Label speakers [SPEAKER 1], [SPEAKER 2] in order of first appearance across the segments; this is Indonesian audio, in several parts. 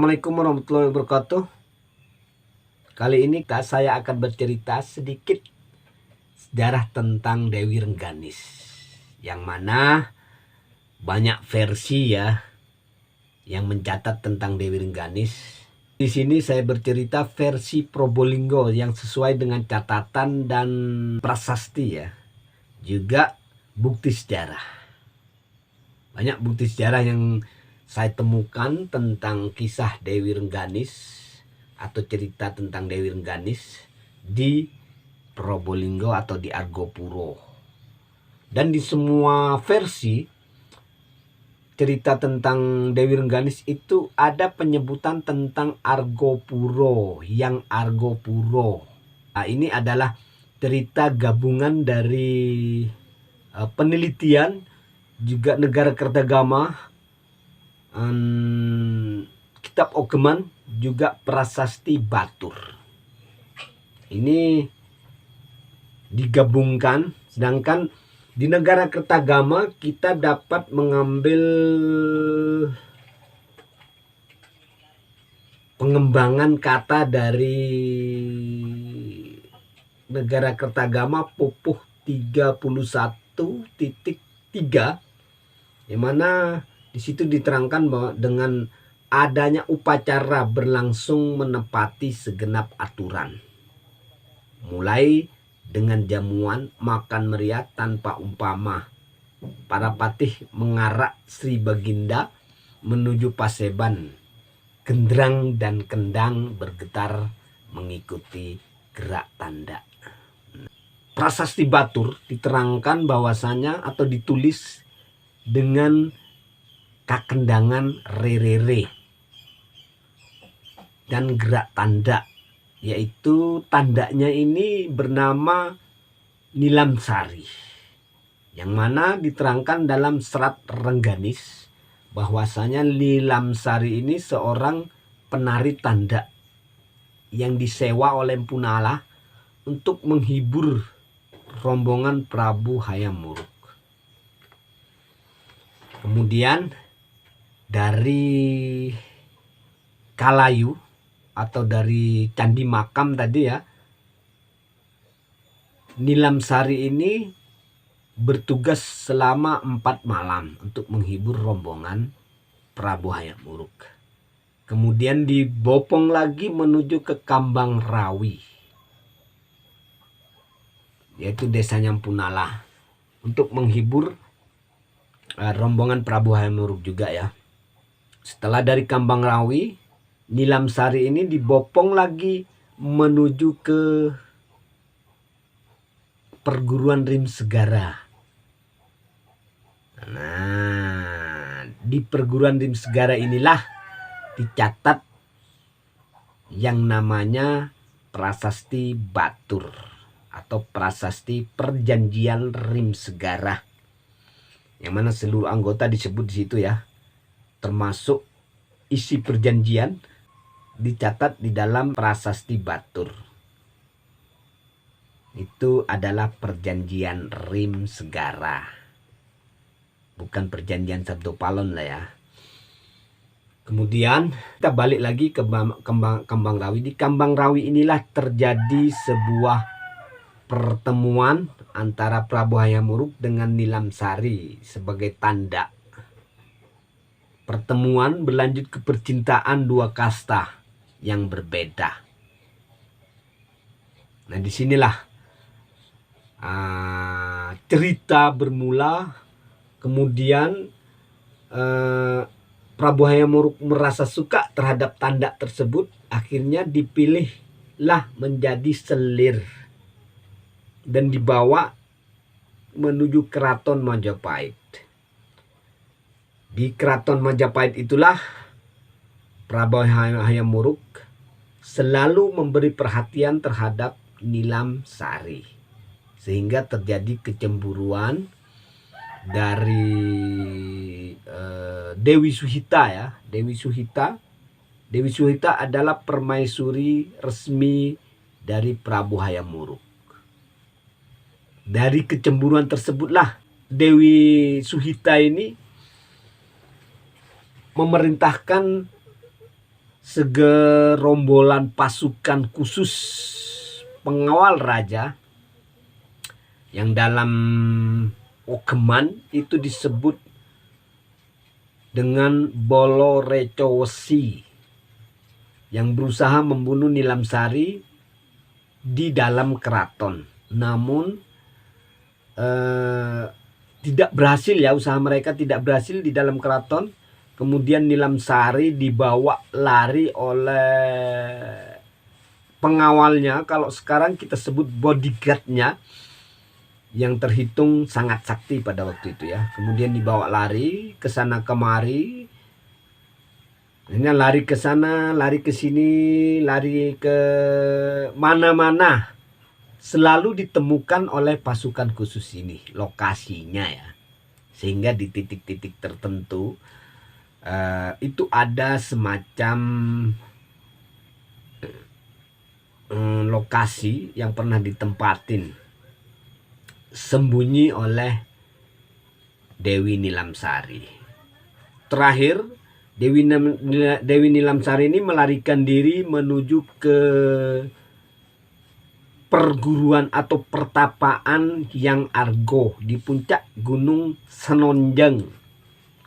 [SPEAKER 1] Assalamualaikum warahmatullahi wabarakatuh. Kali ini saya akan bercerita sedikit sejarah tentang Dewi Rengganis, yang mana banyak versi ya yang mencatat tentang Dewi Rengganis. Di sini saya bercerita versi Probolinggo yang sesuai dengan catatan dan prasasti ya, juga bukti sejarah. Banyak bukti sejarah yang saya temukan tentang kisah Dewi Rengganis atau cerita tentang Dewi Rengganis di Probolinggo atau di Argopuro. Dan di semua versi cerita tentang Dewi Rengganis itu ada penyebutan tentang Argopuro, yang Argopuro. Nah, ini adalah cerita gabungan dari penelitian, juga Negara Kertagama, Kitab Okeman, juga Prasasti Batur. Ini digabungkan, sedangkan di Negara Kertagama kita dapat mengambil pengembangan kata dari Negara Kertagama Pupuh 31.3, yang mana di situ diterangkan bahwa dengan adanya upacara berlangsung menepati segenap aturan, mulai dengan jamuan makan meriah tanpa umpama. Para patih mengarak Sri Baginda menuju Paseban. Gendrang dan kendang bergetar mengikuti gerak tanda. Prasasti Batur diterangkan bahwasanya atau ditulis dengan kakendangan rerere dan gerak tanda, yaitu tandanya ini bernama Nilamsari, yang mana diterangkan dalam Serat Rengganis bahwasanya Nilamsari ini seorang penari tanda yang disewa oleh Empu Nala untuk menghibur rombongan Prabu Hayam Wuruk. Kemudian dari Kalayu atau dari Candi Makam tadi ya, Nilamsari ini bertugas selama 4 malam untuk menghibur rombongan Prabu Hayam Wuruk. Kemudian dibopong lagi menuju ke Kambang Rawi, yaitu desanya Empu Nala, untuk menghibur rombongan Prabu Hayam Wuruk juga ya. Setelah dari Kambang Rawi, Nilamsari ini dibopong lagi menuju ke perguruan Rim Segara. Nah, di perguruan Rim Segara inilah dicatat yang namanya Prasasti Batur atau Prasasti Perjanjian Rim Segara, yang mana seluruh anggota disebut di situ ya, termasuk isi perjanjian dicatat di dalam Prasasti Batur. Itu adalah perjanjian Rim Segara, bukan perjanjian Sabdo Palon lah ya. Kemudian kita balik lagi ke Kambang Rawi. Di Kambang Rawi inilah terjadi sebuah pertemuan antara Prabu Hayam Wuruk dengan Nilamsari sebagai tanda. Pertemuan berlanjut ke percintaan dua kasta yang berbeda. Nah, disinilah cerita bermula. Kemudian Prabu Hayam Wuruk merasa suka terhadap tanda tersebut. Akhirnya dipilihlah menjadi selir dan dibawa menuju Keraton Majapahit. Di Keraton Majapahit itulah Prabu Hayam Wuruk selalu memberi perhatian terhadap Nilamsari, sehingga terjadi kecemburuan dari Dewi Suhita ya. Dewi Suhita adalah permaisuri resmi dari Prabu Hayam Wuruk. Dari kecemburuan tersebutlah Dewi Suhita ini memerintahkan segerombolan pasukan khusus pengawal raja yang dalam Ogeman itu disebut dengan Bolo Reco Wesi, yang berusaha membunuh Nilam Sari di dalam keraton. Namun tidak berhasil ya, usaha mereka tidak berhasil di dalam keraton. Kemudian Nilam Sari dibawa lari oleh pengawalnya, kalau sekarang kita sebut bodyguardnya, yang terhitung sangat sakti pada waktu itu ya. Kemudian dibawa lari ke sana kemari. Ini lari ke sana, lari ke sini, lari ke mana-mana. Selalu ditemukan oleh pasukan khusus ini lokasinya ya. Sehingga di titik-titik tertentu itu ada semacam lokasi yang pernah ditempatin sembunyi oleh Dewi Nilam Sari. Terakhir, Dewi Nilam Sari ini melarikan diri menuju ke perguruan atau pertapaan Hyang Argo di puncak Gunung Senonjang.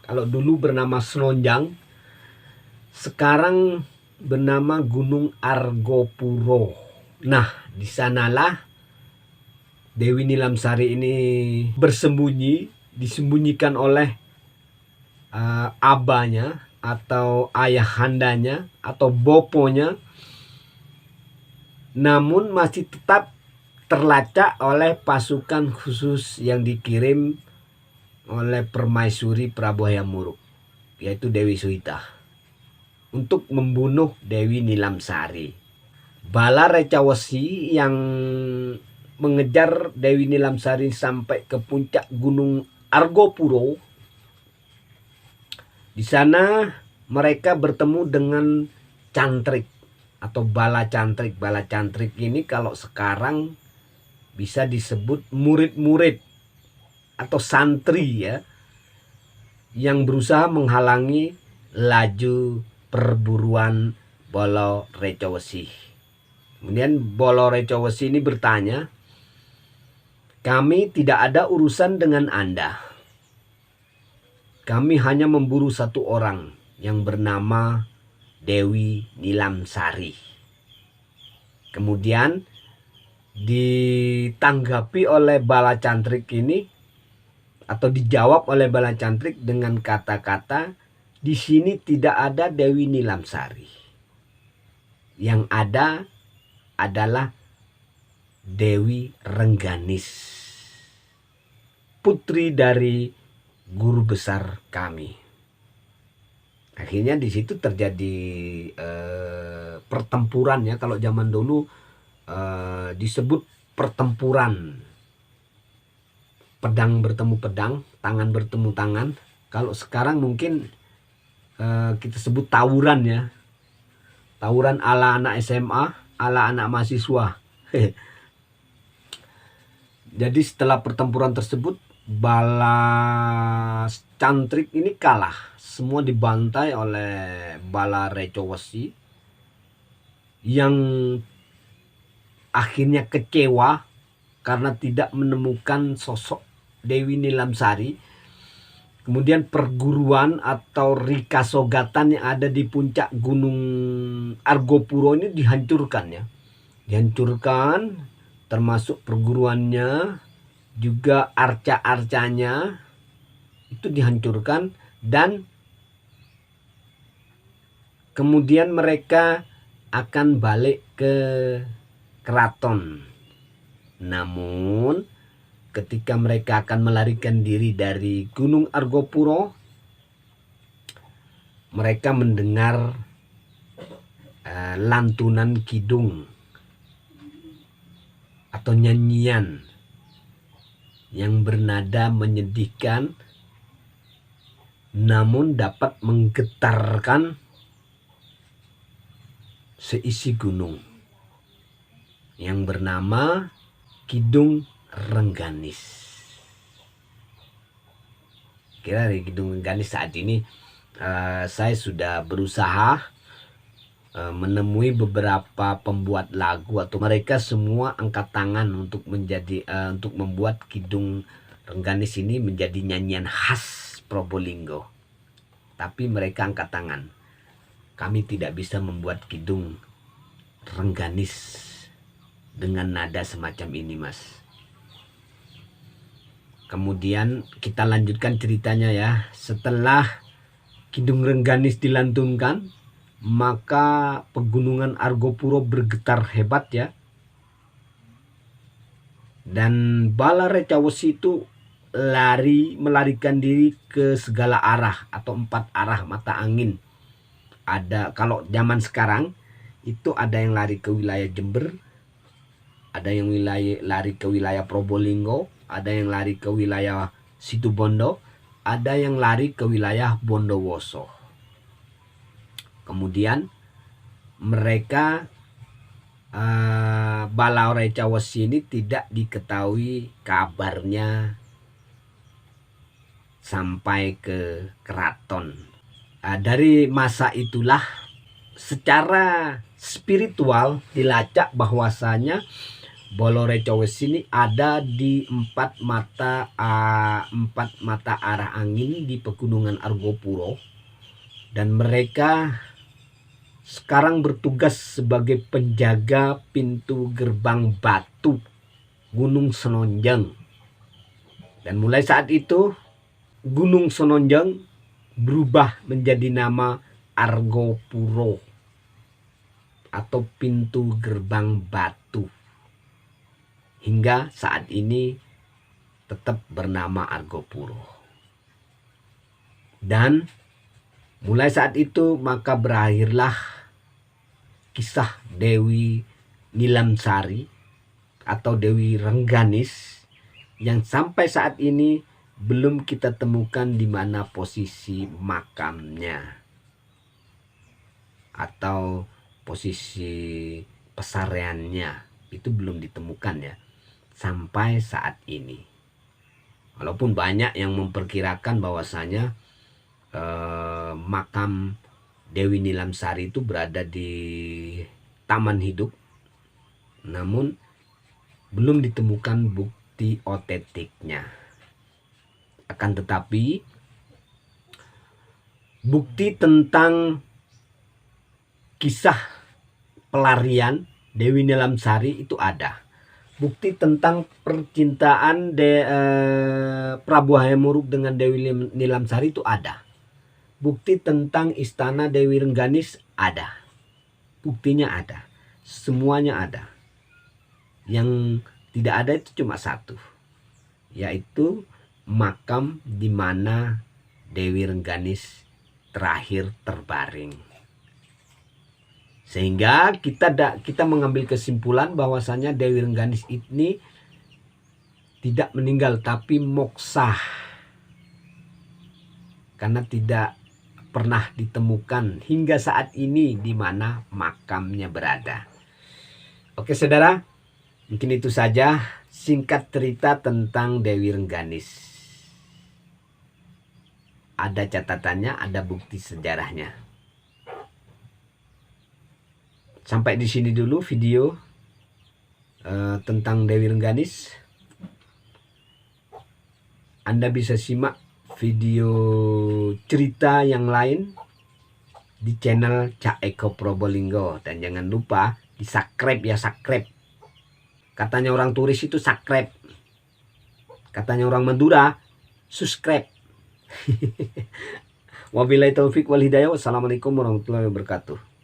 [SPEAKER 1] Kalau dulu bernama Senonjang, sekarang bernama Gunung Argopuro. Nah, di sanalah Dewi Nilam Sari ini bersembunyi, disembunyikan oleh abahnya atau ayahandanya atau boponya, namun masih tetap terlacak oleh pasukan khusus yang dikirim oleh Permaisuri Prabu Hayam Wuruk, yaitu Dewi Suhita, untuk membunuh Dewi Nilam Sari. Bala Reca Wesi yang mengejar Dewi Nilam Sari sampai ke puncak Gunung Argopuro. Di sana mereka bertemu dengan cantrik atau bala cantrik. Bala cantrik ini kalau sekarang bisa disebut murid-murid atau santri ya, yang berusaha menghalangi laju perburuan Bolo Reco Wesi. Kemudian Bolo Reco Wesi ini bertanya, "Kami tidak ada urusan dengan Anda. Kami hanya memburu satu orang yang bernama Dewi Nilam Sari." Kemudian ditanggapi oleh bala cantrik ini, atau dijawab oleh bala cantrik dengan kata-kata, "Di sini tidak ada Dewi Nilam Sari. Yang ada adalah Dewi Rengganis, putri dari guru besar kami." Akhirnya di situ terjadi pertempuran ya. Kalau zaman dulu disebut pertempuran, pedang bertemu pedang, tangan bertemu tangan. Kalau sekarang mungkin kita sebut tawuran ya, tawuran ala anak SMA, ala anak mahasiswa. Jadi setelah pertempuran tersebut, bala cantrik ini kalah. Semua dibantai oleh bala Reco Wesi, yang akhirnya kecewa karena tidak menemukan sosok Dewi Nilam Sari. Kemudian perguruan atau Rika Sogatan yang ada di puncak Gunung Argopuro ini dihancurkan ya. Dihancurkan, termasuk perguruannya, juga arca-arcanya itu dihancurkan, dan kemudian mereka akan balik ke keraton. Namun ketika mereka akan melarikan diri dari Gunung Argopuro, mereka mendengar lantunan kidung atau nyanyian yang bernada menyedihkan namun dapat menggetarkan seisi gunung, yang bernama Kidung Rengganis. Kira dari Kidung Rengganis saat ini saya sudah berusaha menemui beberapa pembuat lagu atau mereka semua angkat tangan untuk untuk membuat Kidung Rengganis ini menjadi nyanyian khas Probolinggo. Tapi mereka angkat tangan. Kami tidak bisa membuat Kidung Rengganis dengan nada semacam ini, Mas. Kemudian kita lanjutkan ceritanya ya. Setelah Kidung Rengganis dilantunkan, maka pegunungan Argopuro bergetar hebat ya. Dan Bala Recawesi itu melarikan diri ke segala arah atau 4 arah mata angin. Ada, kalau zaman sekarang itu ada yang lari ke wilayah Jember, ada yang lari ke wilayah Probolinggo, ada yang lari ke wilayah Situbondo, ada yang lari ke wilayah Bondowoso. Kemudian mereka Bala Recawesi ini tidak diketahui kabarnya sampai ke keraton. Dari masa itulah secara spiritual dilacak bahwasanya Bala Recawesi ini ada di 4 mata arah angin di Pegunungan Argopuro, dan mereka sekarang bertugas sebagai penjaga pintu gerbang batu Gunung Senonjang. Dan mulai saat itu Gunung Senonjang berubah menjadi nama Argopuro atau pintu gerbang batu. Hingga saat ini tetap bernama Argopuro. Dan mulai saat itu maka berakhirlah kisah Dewi Nilamsari atau Dewi Rengganis yang sampai saat ini belum kita temukan di mana posisi makamnya atau posisi pesareannya, itu belum ditemukan ya sampai saat ini. Walaupun banyak yang memperkirakan bahwasanya makam Dewi Nilamsari itu berada di Taman Hidup, namun belum ditemukan bukti otentiknya. Akan tetapi bukti tentang kisah pelarian Dewi Nilamsari itu ada. Bukti tentang percintaan Prabu Hayam Wuruk dengan Dewi Nilamsari itu ada. Bukti tentang istana Dewi Rengganis ada. Buktinya ada. Semuanya ada. Yang tidak ada itu cuma satu, yaitu makam di mana Dewi Rengganis terakhir terbaring. Sehingga kita mengambil kesimpulan bahwasanya Dewi Rengganis ini tidak meninggal tapi moksa, karena tidak pernah ditemukan hingga saat ini di mana makamnya berada. Oke saudara, mungkin itu saja singkat cerita tentang Dewi Rengganis. Ada catatannya, ada bukti sejarahnya. Sampai di sini dulu video tentang Dewi Rengganis. Anda bisa simak video cerita yang lain di channel Cak Eko Probolinggo. Dan jangan lupa di subscribe ya, subscribe. Katanya orang turis itu subscribe. Katanya orang Madura subscribe. Wabillahi taufik wal hidayah. Wassalamualaikum warahmatullahi wabarakatuh.